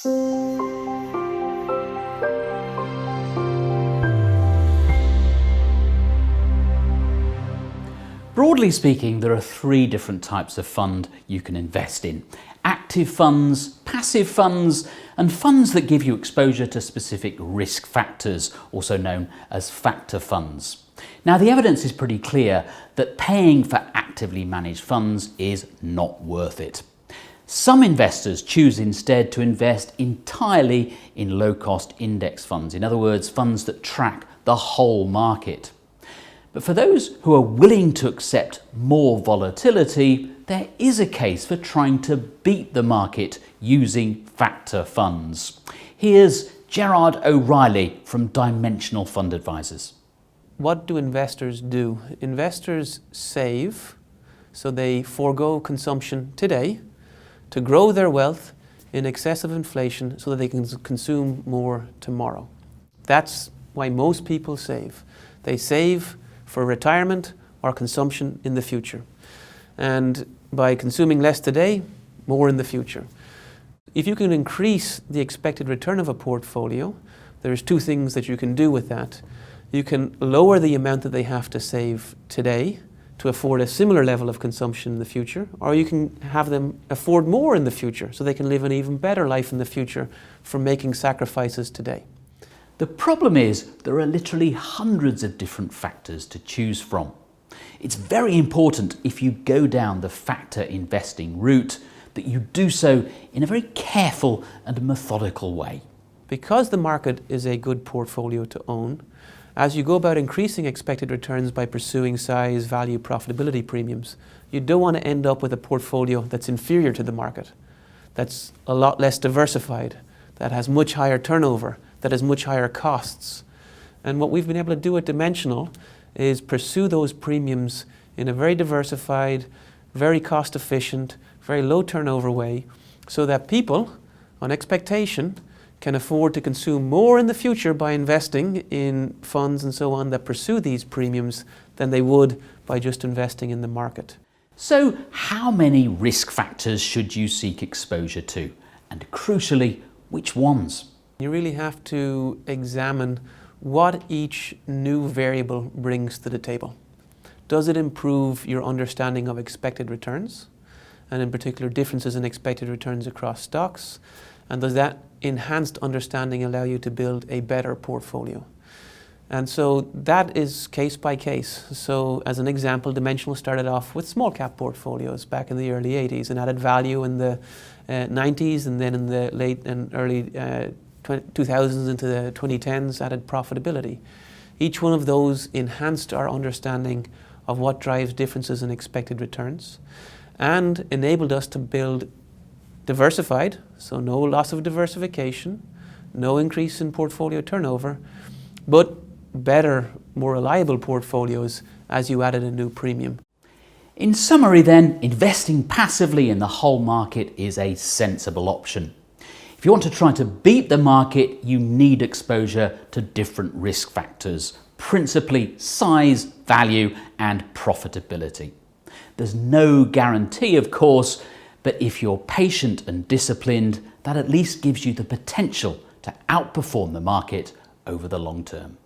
Broadly speaking, there are three different types of fund you can invest in: active funds, passive funds, and funds that give you exposure to specific risk factors, also known as factor funds. Now, the evidence is pretty clear that paying for actively managed funds is not worth it. Some investors choose instead to invest entirely in low-cost index funds, in other words, funds that track the whole market. But for those who are willing to accept more volatility, there is a case for trying to beat the market using factor funds. Here's Gerard O'Reilly from Dimensional Fund Advisors. What do investors do? Investors save, so they forego consumption today to grow their wealth in excess of inflation so that they can consume more tomorrow. That's why most people save. They save for retirement or consumption in the future. And by consuming less today, more in the future. If you can increase the expected return of a portfolio, there's two things that you can do with that. You can lower the amount that they have to save today to afford a similar level of consumption in the future, or you can have them afford more in the future so they can live an even better life in the future from making sacrifices today. The problem is there are literally hundreds of different factors to choose from. It's very important, if you go down the factor investing route, that you do so in a very careful and methodical way. Because the market is a good portfolio to own, as you go about increasing expected returns by pursuing size, value, profitability premiums, you don't want to end up with a portfolio that's inferior to the market, that's a lot less diversified, that has much higher turnover, that has much higher costs. And what we've been able to do at Dimensional is pursue those premiums in a very diversified, very cost efficient, very low turnover way, so that people, on expectation, can afford to consume more in the future by investing in funds and so on that pursue these premiums than they would by just investing in the market. So how many risk factors should you seek exposure to? And crucially, which ones? You really have to examine what each new variable brings to the table. Does it improve your understanding of expected returns, and in particular differences in expected returns across stocks? And does that enhanced understanding allow you to build a better portfolio? And so that is case by case. So as an example, Dimensional started off with small cap portfolios back in the early 80s and added value in the 90s, and then in the late and early 2000s into the 2010s added profitability. Each one of those enhanced our understanding of what drives differences in expected returns and enabled us to build diversified, so no loss of diversification, no increase in portfolio turnover, but better, more reliable portfolios as you added a new premium. In summary then, investing passively in the whole market is a sensible option. If you want to try to beat the market, you need exposure to different risk factors, principally size, value, and profitability. There's no guarantee, of course, but if you're patient and disciplined, that at least gives you the potential to outperform the market over the long term.